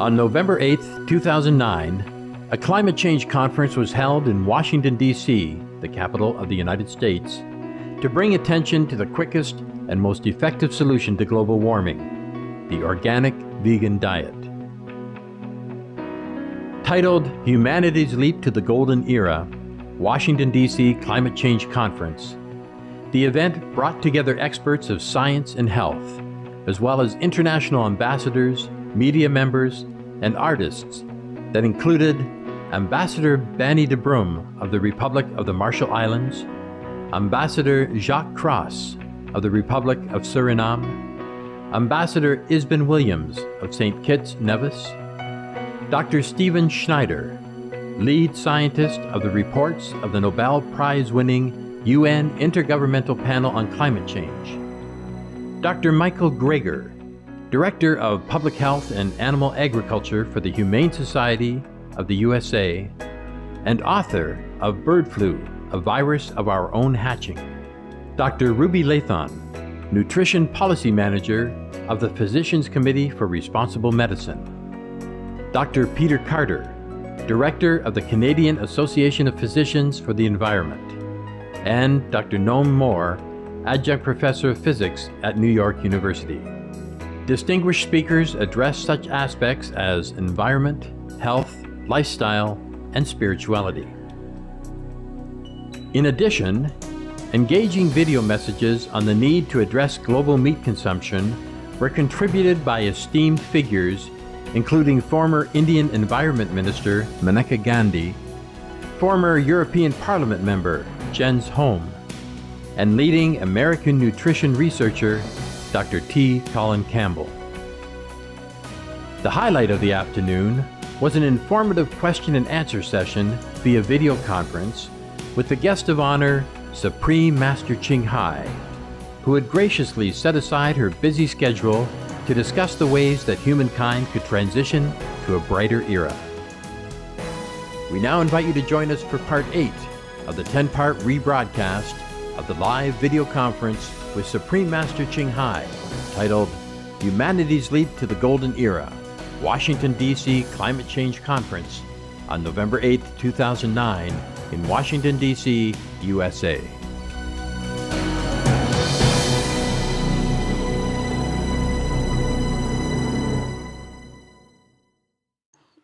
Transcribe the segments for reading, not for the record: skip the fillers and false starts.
On November 8, 2009, a climate change conference was held in Washington, D.C., the capital of the United States, to bring attention to the quickest and most effective solution to global warming, the organic vegan diet. Titled Humanity's Leap to the Golden Era, Washington, D.C. Climate Change Conference, the event brought together experts of science and health, as well as international ambassadors, media members, and artists that included Ambassador Banny de Brum of the Republic of the Marshall Islands, Ambassador Jacques Cross of the Republic of Suriname, Ambassador Isbin Williams of St. Kitts Nevis, Dr. Stephen Schneider, lead scientist of the reports of the Nobel Prize-winning UN Intergovernmental Panel on Climate Change, Dr. Michael Greger, Director of Public Health and Animal Agriculture for the Humane Society of the USA, and author of Bird Flu, a Virus of Our Own Hatching, Dr. Ruby Lathon, Nutrition Policy Manager of the Physicians Committee for Responsible Medicine, Dr. Peter Carter, Director of the Canadian Association of Physicians for the Environment, and Dr. Noam Moore, Adjunct Professor of Physics at New York University. Distinguished speakers address such aspects as environment, health, lifestyle, and spirituality. In addition, engaging video messages on the need to address global meat consumption were contributed by esteemed figures including former Indian Environment Minister Maneka Gandhi, former European Parliament member Jens Holm, and leading American nutrition researcher Dr. T. Colin Campbell. The highlight of the afternoon was an informative question and answer session via video conference with the guest of honor, Supreme Master Ching Hai, who had graciously set aside her busy schedule to discuss the ways that humankind could transition to a brighter era. We now invite you to join us for Part 8 of the 10-part rebroadcast of the live video conference with Supreme Master Ching Hai, titled Humanity's Leap to the Golden Era, Washington, D.C. Climate Change Conference on November 8, 2009 in Washington, D.C., USA.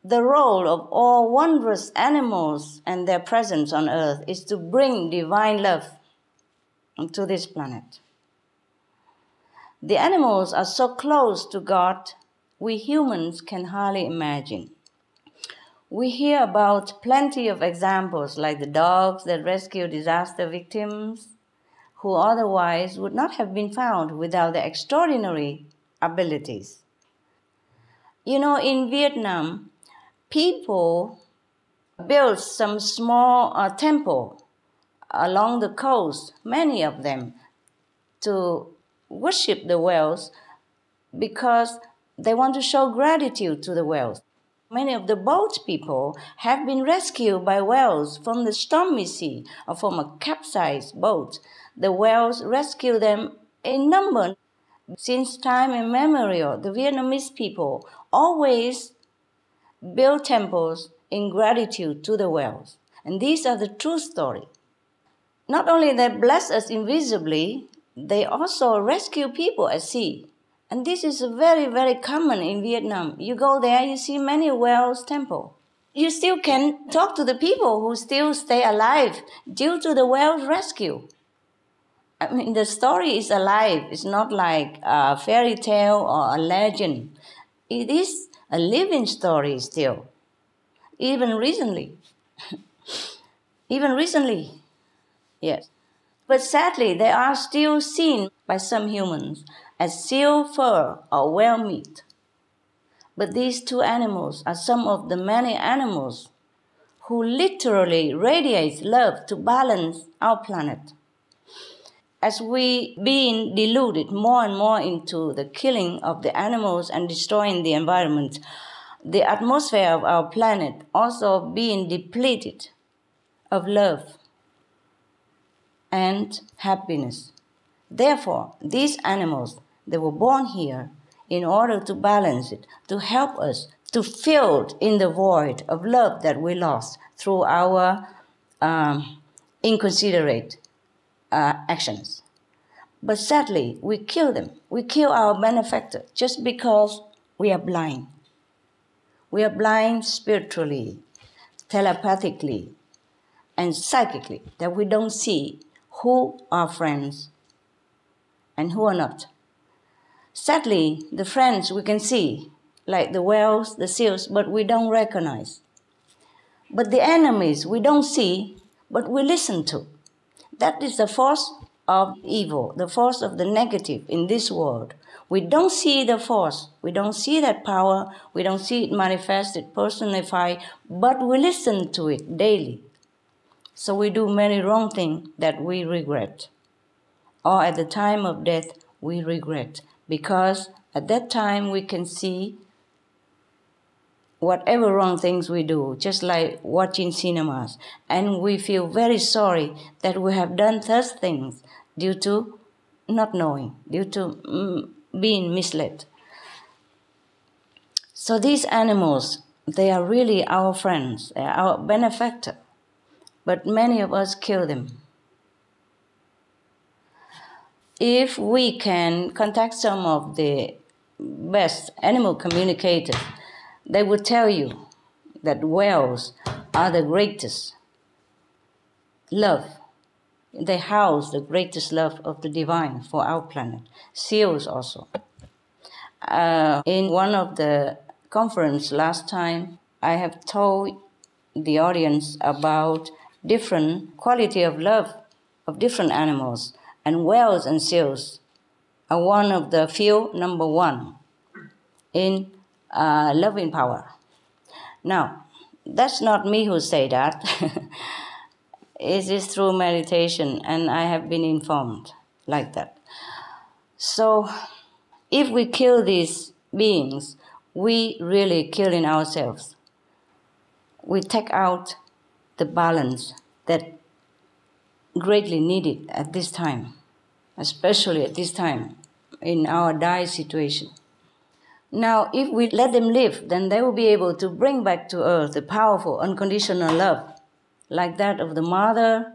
The role of all wondrous animals and their presence on earth is to bring divine love to this planet. The animals are so close to God, we humans can hardly imagine. We hear about plenty of examples like the dogs that rescue disaster victims, who otherwise would not have been found without their extraordinary abilities. You know, in Vietnam, people built some small temple along the coast, many of them, to worship the whales because they want to show gratitude to the whales. Many of the boat people have been rescued by whales from the stormy sea or from a capsized boat. The whales rescue them in number. Since time immemorial, the Vietnamese people always build temples in gratitude to the whales. And these are the true story. Not only they bless us invisibly, they also rescue people at sea. And this is very, very common in Vietnam. You go there, you see many whales temples. You still can talk to the people who still stay alive due to the whales rescue. I mean, the story is alive. It's not like a fairy tale or a legend. It is a living story still. Even recently. Yes. But sadly, they are still seen by some humans as seal fur or whale meat. But these two animals are some of the many animals who literally radiate love to balance our planet. As we being deluded more and more into the killing of the animals and destroying the environment, the atmosphere of our planet also being depleted of love and happiness. Therefore, these animals, they were born here in order to balance it, to help us to fill in the void of love that we lost through our inconsiderate actions. But sadly, we kill them. We kill our benefactor just because we are blind. We are blind spiritually, telepathically, and psychically, that we don't see who are friends and who are not. Sadly, the friends we can see, like the whales, the seals, but we don't recognize. But the enemies we don't see, but we listen to. That is the force of evil, the force of the negative in this world. We don't see the force, we don't see that power, we don't see it manifested, personified, but we listen to it daily. So we do many wrong things that we regret. Or at the time of death, we regret. Because at that time we can see whatever wrong things we do, just like watching cinemas. And we feel very sorry that we have done such things due to not knowing, due to being misled. So these animals, they are really our friends, they are our benefactor. But many of us kill them. If we can contact some of the best animal communicators, they would tell you that whales are the greatest love. They house the greatest love of the divine for our planet. Seals also. In one of the conference last time, I have told the audience about different quality of love of different animals, and whales and seals are one of the few, number one in loving power. Now, that's not me who say that. It is through meditation, and I have been informed like that. So, if we kill these beings, we really killing ourselves. We take out the balance that greatly needed at this time, especially at this time in our dire situation. Now, if we let them live, then they will be able to bring back to earth the powerful, unconditional love, like that of the mother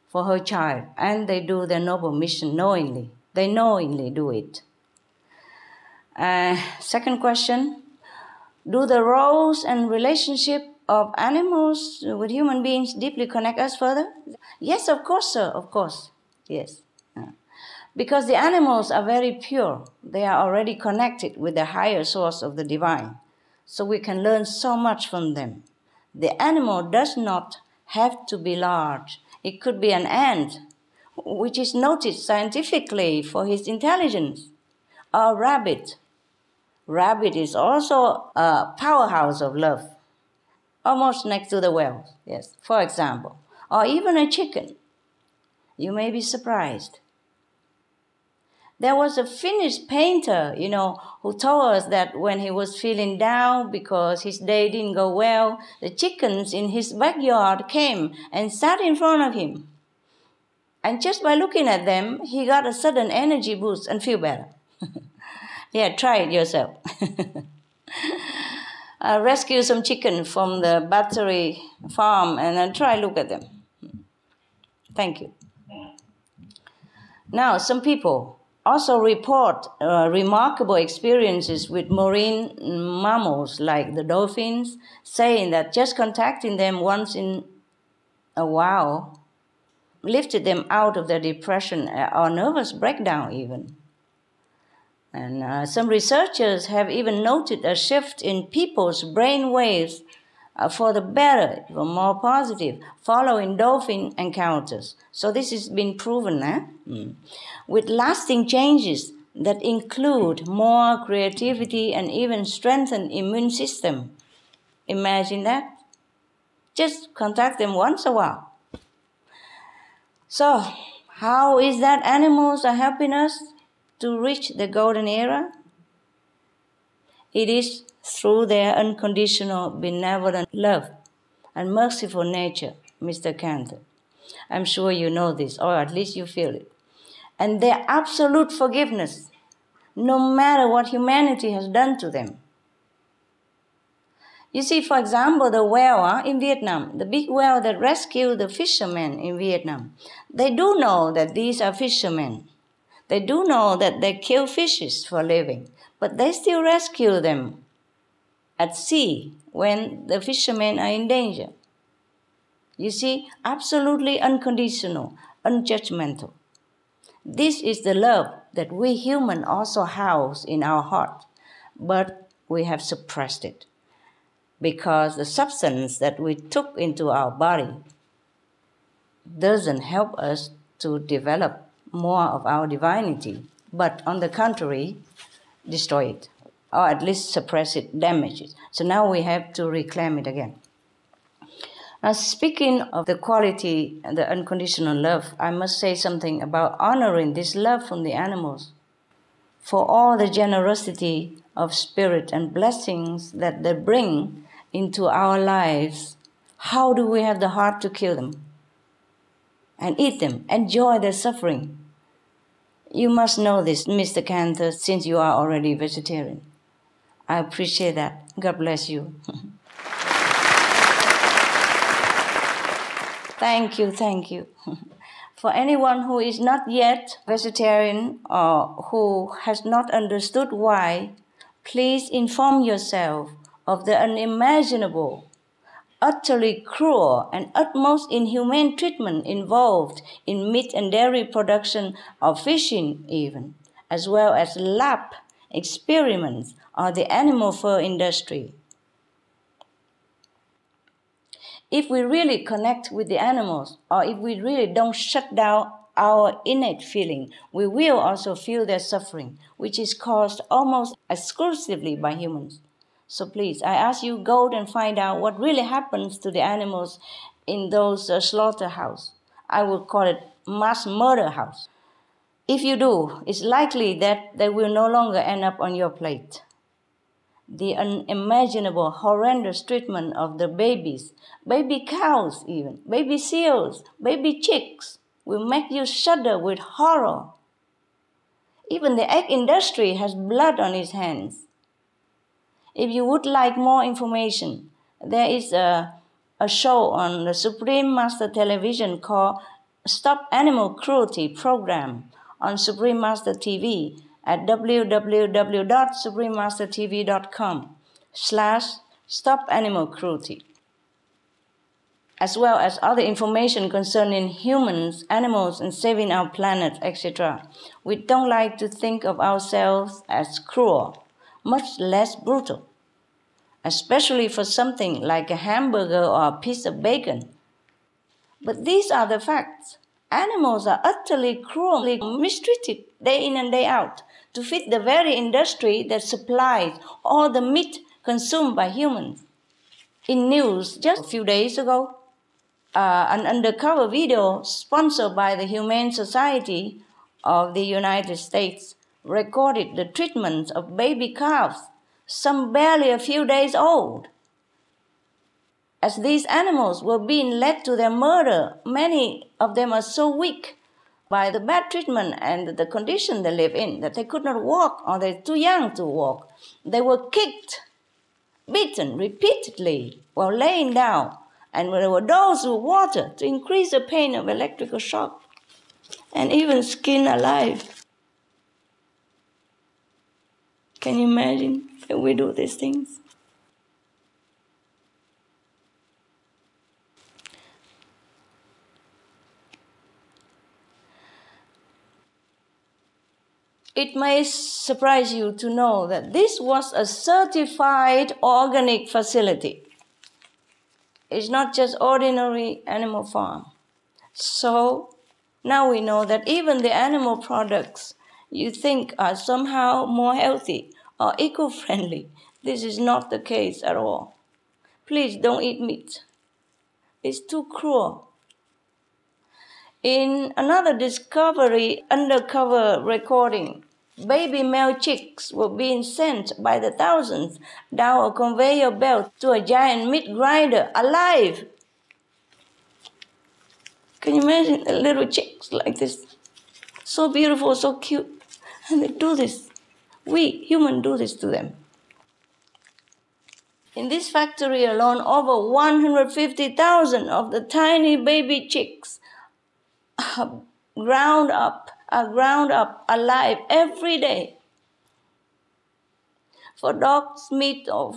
for her child, and they do their noble mission knowingly. They knowingly do it. Second question, do the roles and relationship of animals with human beings deeply connect us further? Yes, of course, sir, of course, yes. Because the animals are very pure. They are already connected with the higher source of the divine. So we can learn so much from them. The animal does not have to be large. It could be an ant, which is noted scientifically for his intelligence, or a rabbit. Rabbit is also a powerhouse of love, almost next to the whale, yes, for example. Or even a chicken. You may be surprised. There was a Finnish painter, who told us that when he was feeling down because his day didn't go well, the chickens in his backyard came and sat in front of him. And just by looking at them, he got a sudden energy boost and feel better. Yeah, try it yourself. Rescue some chicken from the battery farm and try look at them. Thank you. Now, some people also report remarkable experiences with marine mammals like the dolphins, saying that just contacting them once in a while lifted them out of their depression or nervous breakdown even. And some researchers have even noted a shift in people's brain waves for the better, for more positive, following dolphin encounters. So this has been proven, with lasting changes that include more creativity and even strengthened immune system. Imagine that. Just contact them once a while. So, how is that animals are helping us to reach the golden era? It is through their unconditional, benevolent love and merciful nature, Mr. Cantor. I'm sure you know this, or at least you feel it. And their absolute forgiveness, no matter what humanity has done to them. You see, for example, the whale in Vietnam, the big whale that rescued the fishermen in Vietnam, they do know that these are fishermen. They do know that they kill fishes for a living, but they still rescue them at sea when the fishermen are in danger. You see, absolutely unconditional, unjudgmental. This is the love that we humans also house in our heart, but we have suppressed it because the substance that we took into our body doesn't help us to develop more of our divinity, but on the contrary, destroy it, or at least suppress it, damage it. So now we have to reclaim it again. Now, speaking of the quality and the unconditional love, I must say something about honoring this love from the animals. For all the generosity of spirit and blessings that they bring into our lives, how do we have the heart to kill them and eat them, enjoy their suffering? You must know this, Mr. Cantor, since you are already vegetarian. I appreciate that. God bless you. Thank you, thank you. For anyone who is not yet vegetarian or who has not understood why, please inform yourself of the unimaginable, utterly cruel, and utmost inhumane treatment involved in meat and dairy production or fishing even, as well as lab experiments or the animal fur industry. If we really connect with the animals, or if we really don't shut down our innate feeling, we will also feel their suffering, which is caused almost exclusively by humans. So please, I ask you, go and find out what really happens to the animals in those slaughterhouses. I would call it mass murder house. If you do, it's likely that they will no longer end up on your plate. The unimaginable, horrendous treatment of the babies, baby cows even, baby seals, baby chicks, will make you shudder with horror. Even the egg industry has blood on its hands. If you would like more information, there is a show on the Supreme Master Television called Stop Animal Cruelty Program on Supreme Master TV at www.suprememastertv.com/stop-animal-cruelty, as well as other information concerning humans, animals, and saving our planet, etc. We don't like to think of ourselves as cruel, much less brutal, especially for something like a hamburger or a piece of bacon. But these are the facts. Animals are utterly cruelly mistreated day in and day out to feed the very industry that supplies all the meat consumed by humans. In news just a few days ago, an undercover video sponsored by the Humane Society of the United States recorded the treatment of baby calves, some barely a few days old. As these animals were being led to their murder, many of them are so weak by the bad treatment and the condition they live in that they could not walk or they're too young to walk. They were kicked, beaten repeatedly while laying down, and there were dosed with water to increase the pain of electrical shock, and even skinned alive. Can you imagine that we do these things? It may surprise you to know that this was a certified organic facility. It's not just ordinary animal farm. So now we know that even the animal products you think are somehow more healthy or eco-friendly, this is not the case at all. Please don't eat meat. It's too cruel. In another discovery undercover recording, baby male chicks were being sent by the thousands down a conveyor belt to a giant meat grinder alive. Can you imagine the little chicks like this? So beautiful, so cute. And they do this. We humans do this to them. In this factory alone, over 150,000 of the tiny baby chicks are ground up alive every day for dogs' meat or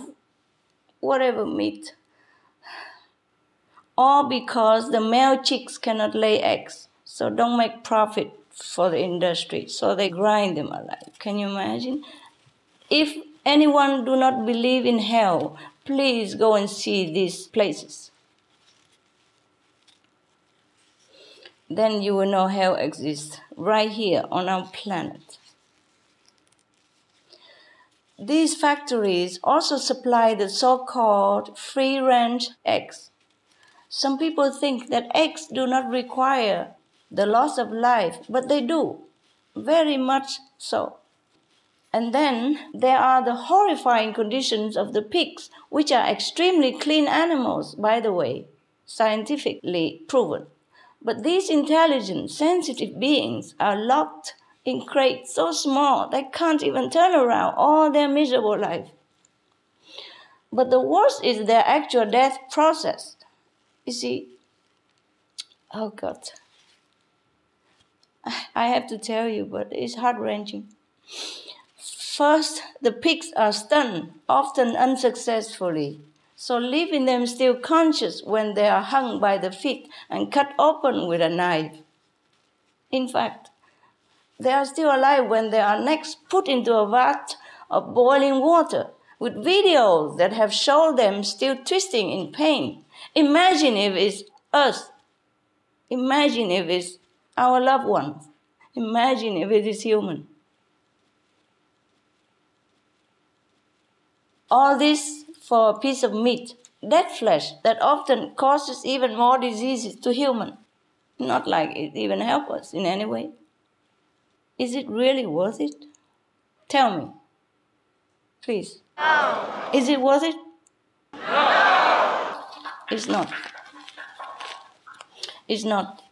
whatever meat. All because the male chicks cannot lay eggs, so don't make profit for the industry, so they grind them alive. Can you imagine? If anyone do not believe in hell, please go and see these places. Then you will know hell exists right here on our planet. These factories also supply the so-called free-range eggs. Some people think that eggs do not require the loss of life, but they do, very much so. And then there are the horrifying conditions of the pigs, which are extremely clean animals, by the way, scientifically proven. But these intelligent, sensitive beings are locked in crates so small they can't even turn around all their miserable life. But the worst is their actual death process. You see, oh God, I have to tell you, but it's heart-wrenching. First, the pigs are stunned, often unsuccessfully, so leaving them still conscious when they are hung by the feet and cut open with a knife. In fact, they are still alive when they are next put into a vat of boiling water, with videos that have shown them still twisting in pain. Imagine if it's us. Imagine if it's our loved ones. Imagine if it is human. All this for a piece of meat, dead flesh that often causes even more diseases to humans. Not like it even helps us in any way. Is it really worth it? Tell me, please. No. Is it worth it? No. It's not. It's not.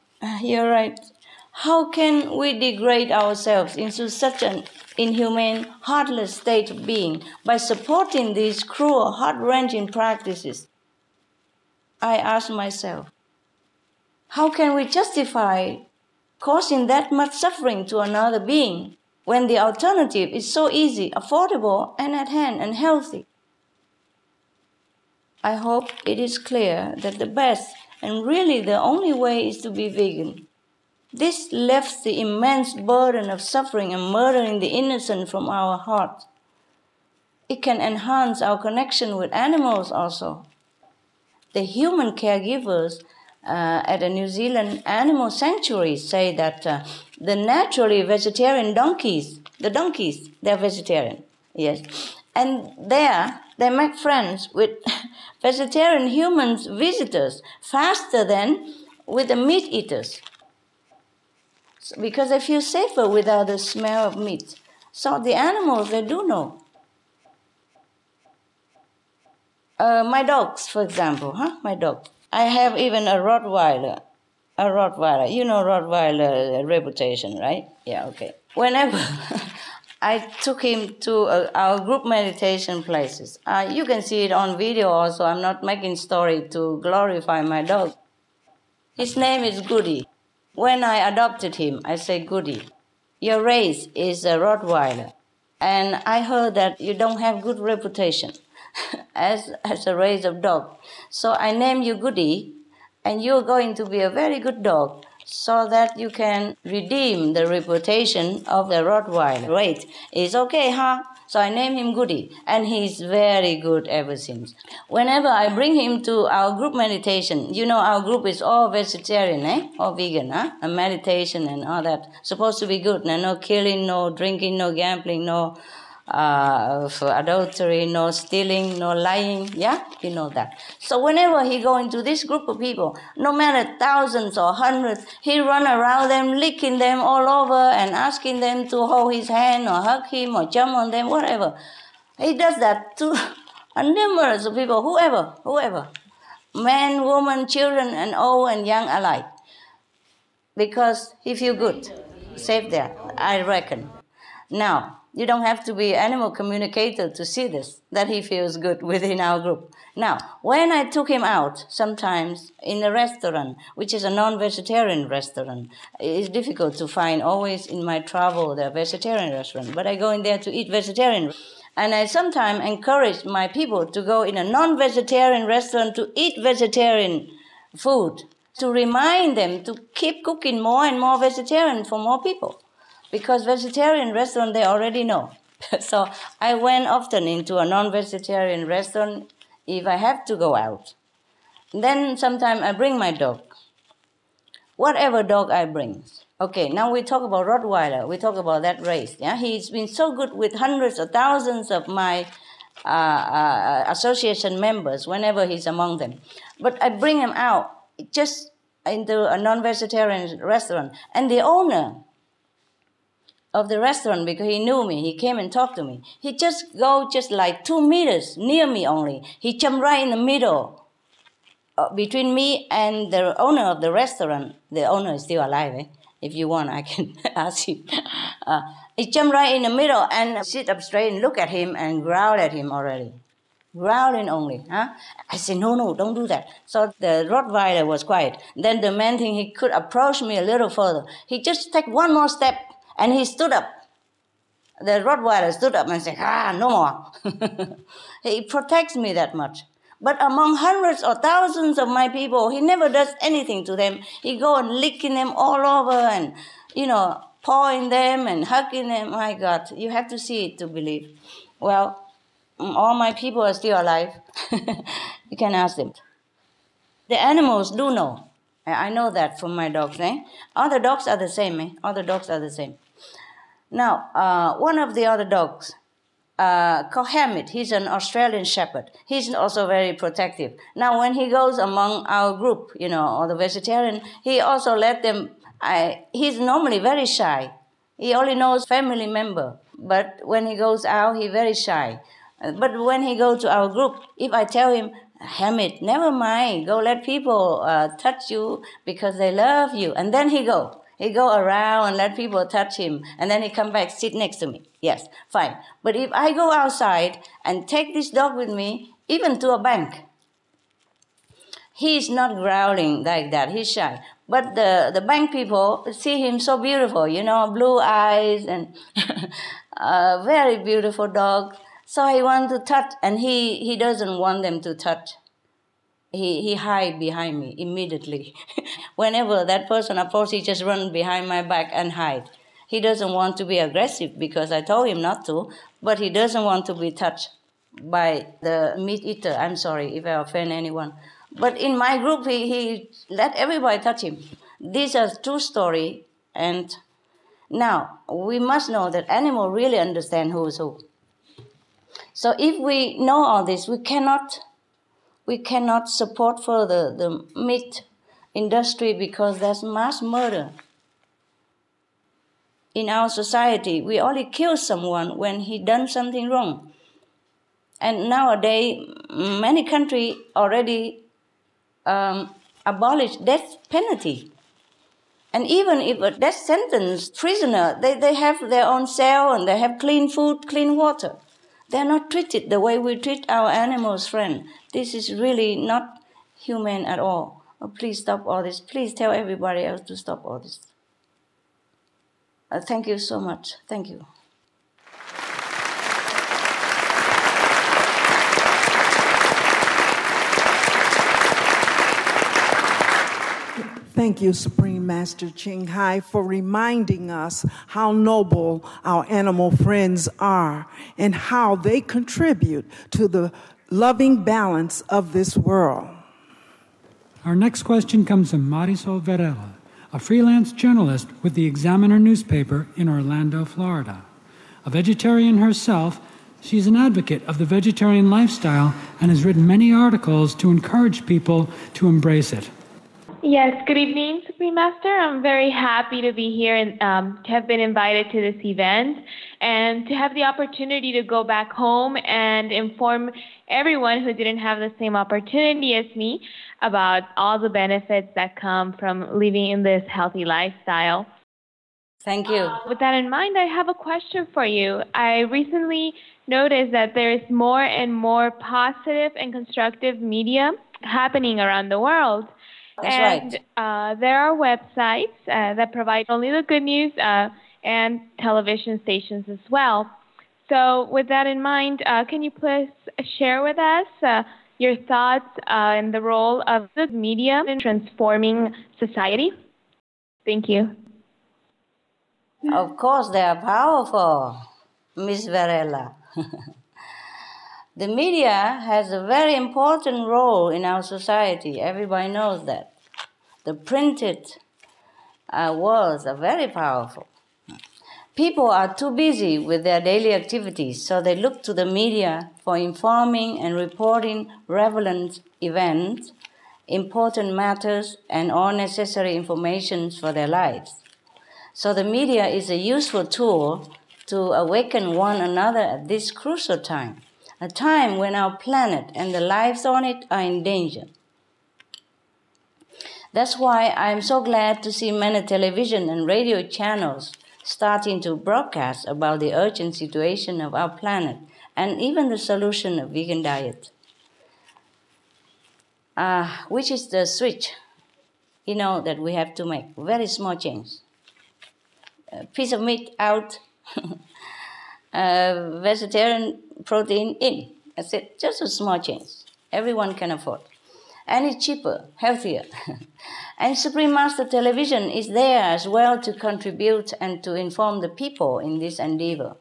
You're right. How can we degrade ourselves into such an inhumane, heartless state of being by supporting these cruel, heart-wrenching practices? I ask myself, how can we justify causing that much suffering to another being when the alternative is so easy, affordable, and at hand and healthy? I hope it is clear that the best and really the only way is to be vegan. This lifts the immense burden of suffering and murdering the innocent from our heart. It can enhance our connection with animals also. The human caregivers at a New Zealand animal sanctuary say that the naturally vegetarian donkeys, they're vegetarian, yes. And there, they make friends with vegetarian humans visitors faster than with the meat eaters, because they feel safer without the smell of meat. So the animals, they do know. My dogs, for example, my dog. I have even a Rottweiler. You know Rottweiler reputation, right? Yeah, okay. Whenever I took him to our group meditation places, you can see it on video also. I'm not making story to glorify my dog. His name is Goody. When I adopted him, I say, Goody, your race is a Rottweiler, and I heard that you don't have good reputation as a race of dog. So I named you Goody, and you're going to be a very good dog so that you can redeem the reputation of the Rottweiler. Wait, it's okay, huh? So I named him Goody, and he's very good ever since. Whenever I bring him to our group meditation, you know our group is all vegetarian, all vegan, and meditation and all that. Supposed to be good, no killing, no drinking, no gambling, no for adultery, no stealing, no lying, yeah? You know that. So whenever he go into this group of people, no matter thousands or hundreds, he run around them, licking them all over and asking them to hold his hand or hug him or jump on them, whatever. He does that to numerous of people, whoever. Men, women, children, and old and young alike. Because he feel good, safe there, I reckon. Now, You don't have to be animal communicator to see this, that he feels good within our group. Now, when I took him out, sometimes in a restaurant, which is a non-vegetarian restaurant, it's difficult to find always in my travel the vegetarian restaurant, but I go in there to eat vegetarian. And I sometimes encourage my people to go in a non-vegetarian restaurant to eat vegetarian food, to remind them to keep cooking more and more vegetarian for more people. Because vegetarian restaurant, they already know. So I went often into a non-vegetarian restaurant if I have to go out. Then sometimes I bring my dog. Whatever dog I bring. Okay, now we talk about Rottweiler. We talk about that race. Yeah, he's been so good with hundreds or thousands of my association members whenever he's among them. But I bring him out just into a non-vegetarian restaurant. And the owner of the restaurant, because he knew me, he came and talked to me. He just go just like 2 meters near me only. He jumped right in the middle between me and the owner of the restaurant. The owner is still alive. If you want, I can ask him. He jumped right in the middle and sit up straight and look at him and growl at him already. Growling only. Huh? I said, no, don't do that. So the Rottweiler was quiet. Then the man think he could approach me a little further. He just take one more step and he stood up. The Rottweiler stood up and said, no more. He protects me that much. But among hundreds or thousands of my people, he never does anything to them. He go and licking them all over and, pawing them and hugging them. My God, you have to see it to believe. Well, all my people are still alive. You can ask them. The animals do know. I know that from my dogs. Other dogs are the same. Other dogs are the same. Now, one of the other dogs, called Hamid, he's an Australian shepherd. He's also very protective. Now, when he goes among our group, or the vegetarian, he also let them, he's normally very shy. He only knows family member. But when he goes out, he's very shy. But when he goes to our group, if I tell him, Hamid, never mind, go let people touch you because they love you. And then he go around and let people touch him. And then he come back, sit next to me. Yes, fine. But if I go outside and take this dog with me, even to a bank, he's not growling like that. He's shy. But the bank people see him so beautiful, blue eyes and a very beautiful dog. So he wants to touch, and he doesn't want them to touch. He hide behind me immediately. Whenever that person approaches, he just run behind my back and hide. He doesn't want to be aggressive because I told him not to, but he doesn't want to be touched by the meat eater. I'm sorry if I offend anyone. But in my group, he let everybody touch him. These are true story. And now, we must know that animals really understand who is who. So if we know all this, we cannot support further the meat industry because there's mass murder. In our society, we only kill someone when he done something wrong. And nowadays, many countries already abolish death penalty. And even if a death sentence prisoner, they have their own cell and they have clean food, clean water. They're not treated the way we treat our animals, friend. This is really not human at all. Oh, please stop all this. Please tell everybody else to stop all this. Thank you so much. Thank you. Thank you, Supreme Master Ching Hai, for reminding us how noble our animal friends are and how they contribute to the loving balance of this world. Our next question comes from Marisol Varela, a freelance journalist with the Examiner newspaper in Orlando, Florida. A vegetarian herself, she's an advocate of the vegetarian lifestyle and has written many articles to encourage people to embrace it. Yes, good evening, Supreme Master. I'm very happy to be here and to have been invited to this event and to have the opportunity to go back home and inform everyone who didn't have the same opportunity as me about all the benefits that come from living in this healthy lifestyle. Thank you. With that in mind, I have a question for you. I recently noticed that there is more and more positive and constructive media happening around the world. That's And right. there are websites that provide only the good news and television stations as well. So, with that in mind, can you please share with us your thoughts and the role of the media in transforming society? Thank you. Of course, they are powerful, Miss Varela. The media has a very important role in our society. Everybody knows that. The printed words are very powerful. People are too busy with their daily activities, so they look to the media for informing and reporting relevant events, important matters, and all necessary information for their lives. So the media is a useful tool to awaken one another at this crucial time, a time when our planet and the lives on it are in danger. That's why I'm so glad to see many television and radio channels starting to broadcast about the urgent situation of our planet and even the solution of vegan diet, which is the switch, that we have to make. Very small change. A piece of meat out, vegetarian protein in. That's it, just a small change. Everyone can afford. And it's cheaper, healthier. And Supreme Master Television is there as well to contribute and to inform the people in this endeavor.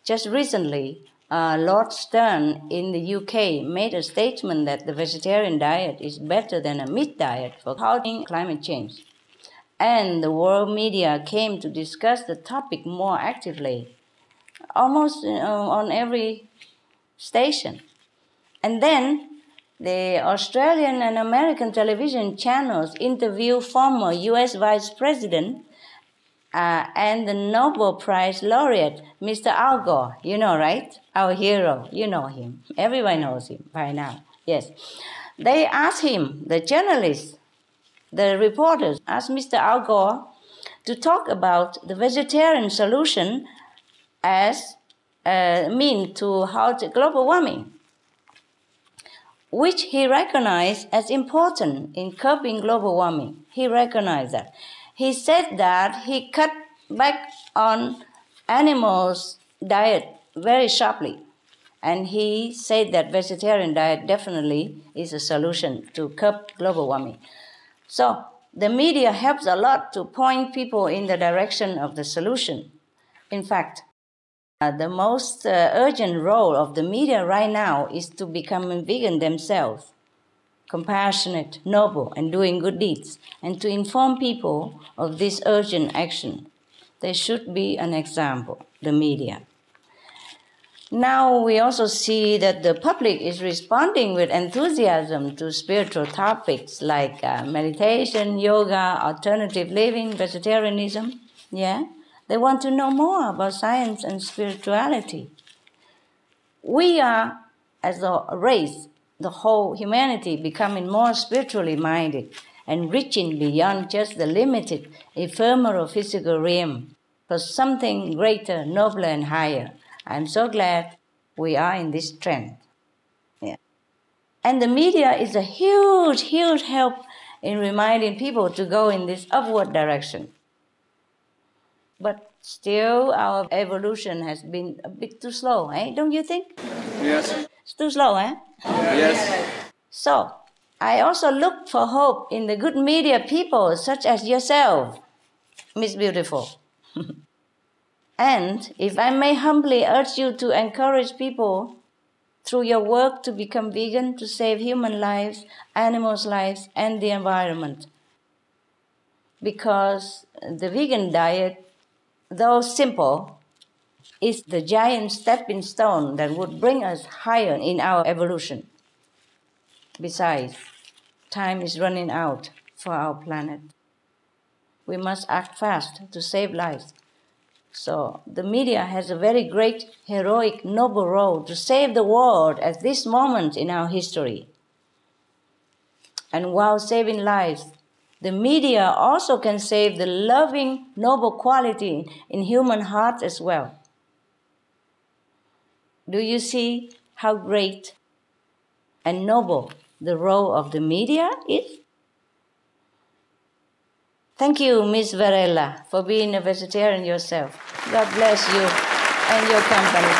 Just recently, Lord Stern in the UK made a statement that the vegetarian diet is better than a meat diet for halting climate change. And the world media came to discuss the topic more actively, almost on every station. And then the Australian and American television channels interview former US Vice President and the Nobel Prize laureate, Mr. Al Gore. You know, right? Our hero. You know him. Everyone knows him by now. Yes. They asked him, the journalists, the reporters, asked Mr. Al Gore to talk about the vegetarian solution as a means to halt global warming, which he recognized as important in curbing global warming. He recognized that. He said that he cut back on animals' diet very sharply. And he said that vegetarian diet definitely is a solution to curb global warming. So the media helps a lot to point people in the direction of the solution. In fact, the most urgent role of the media right now is to become vegan themselves, compassionate, noble, and doing good deeds, and to inform people of this urgent action. They should be an example, the media. Now we also see that the public is responding with enthusiasm to spiritual topics like meditation, yoga, alternative living, vegetarianism. Yeah, they want to know more about science and spirituality. We are, as a race, the whole humanity, becoming more spiritually minded and reaching beyond just the limited, ephemeral physical realm for something greater, nobler, and higher. I'm so glad we are in this trend. Yeah. And the media is a huge, huge help in reminding people to go in this upward direction. But still, our evolution has been a bit too slow, don't you think? Yes. It's too slow, eh? Yes. So, I also look for hope in the good media people such as yourself, Miss Beautiful. And if I may humbly urge you to encourage people through your work to become vegan, to save human lives, animals' lives, and the environment. Because the vegan diet, though simple, is the giant stepping stone that would bring us higher in our evolution. Besides, time is running out for our planet. We must act fast to save lives. So the media has a very great, heroic, noble role to save the world at this moment in our history. And while saving lives, The media also can save the loving, noble quality in human hearts as well. Do you see how great and noble the role of the media is? Thank you, Ms. Varela, for being a vegetarian yourself. God bless you and your company.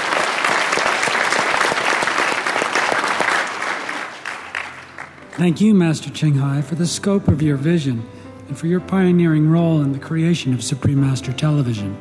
Thank you, Master Ching Hai, for the scope of your vision and for your pioneering role in the creation of Supreme Master Television.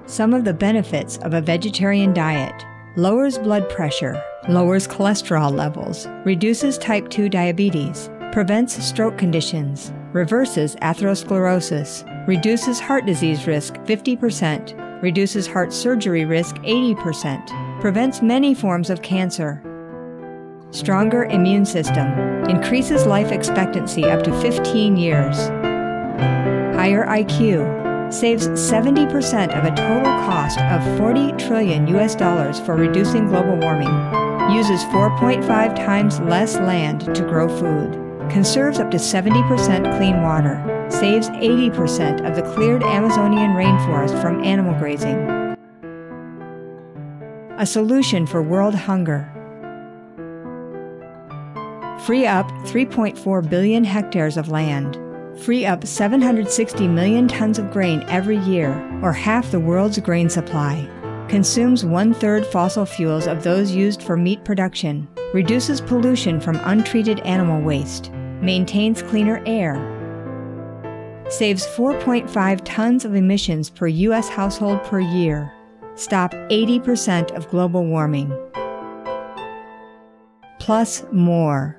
Some of the benefits of a vegetarian diet: lowers blood pressure, lowers cholesterol levels, reduces type 2 diabetes, prevents stroke conditions, reverses atherosclerosis, reduces heart disease risk 50%, reduces heart surgery risk 80%, prevents many forms of cancer. Stronger immune system, increases life expectancy up to 15 years. Higher IQ, saves 70% of a total cost of $40 trillion for reducing global warming. Uses 4.5 times less land to grow food. Conserves up to 70% clean water. Saves 80% of the cleared Amazonian rainforest from animal grazing. A solution for world hunger. Free up 3.4 billion hectares of land. Free up 760 million tons of grain every year, or half the world's grain supply. Consumes 1/3 fossil fuels of those used for meat production. Reduces pollution from untreated animal waste. Maintains cleaner air. Saves 4.5 tons of emissions per U.S. household per year. Stop 80% of global warming. Plus more.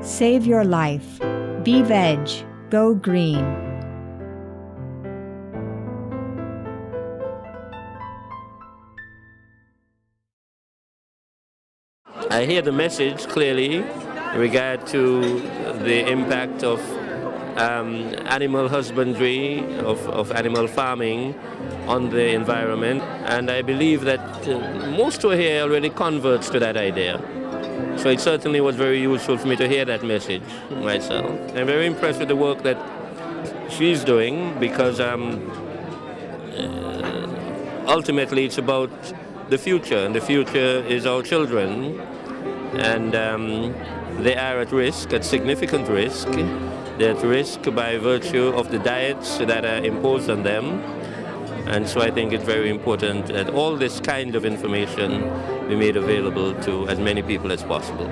Save your life. Be veg. Go green. I hear the message clearly in regard to the impact of animal husbandry, of animal farming on the environment, and I believe that most who are here are already converts to that idea. So it certainly was very useful for me to hear that message myself. I'm very impressed with the work that she's doing, because ultimately it's about the future, and the future is our children, and they are at risk, at significant risk. They're at risk by virtue of the diets that are imposed on them. And so I think it's very important that all this kind of information be made available to as many people as possible.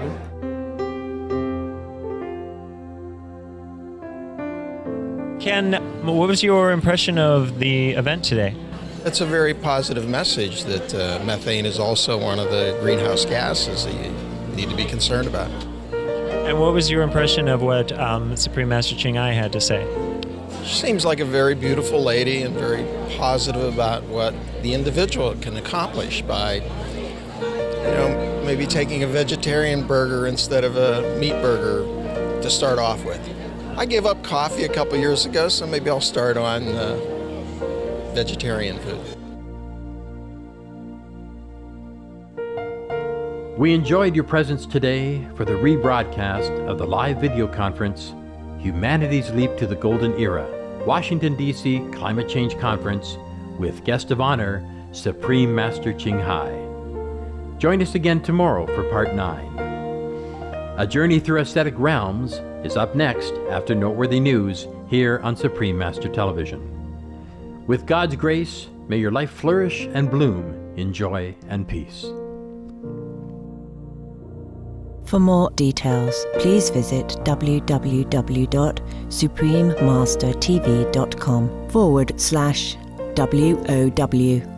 Ken, what was your impression of the event today? It's a very positive message that methane is also one of the greenhouse gases that you need to be concerned about. And what was your impression of what Supreme Master Ching Hai had to say? She seems like a very beautiful lady and very positive about what the individual can accomplish by, maybe taking a vegetarian burger instead of a meat burger to start off with. I gave up coffee a couple years ago, so maybe I'll start on vegetarian food. We enjoyed your presence today for the rebroadcast of the live video conference, Humanity's Leap to the Golden Era, Washington, D.C. Climate Change Conference, with guest of honor, Supreme Master Ching Hai. Join us again tomorrow for Part 9. A Journey Through Aesthetic Realms is up next after Noteworthy News here on Supreme Master Television. With God's grace, may your life flourish and bloom in joy and peace. For more details, please visit www.suprememastertv.com/WOW.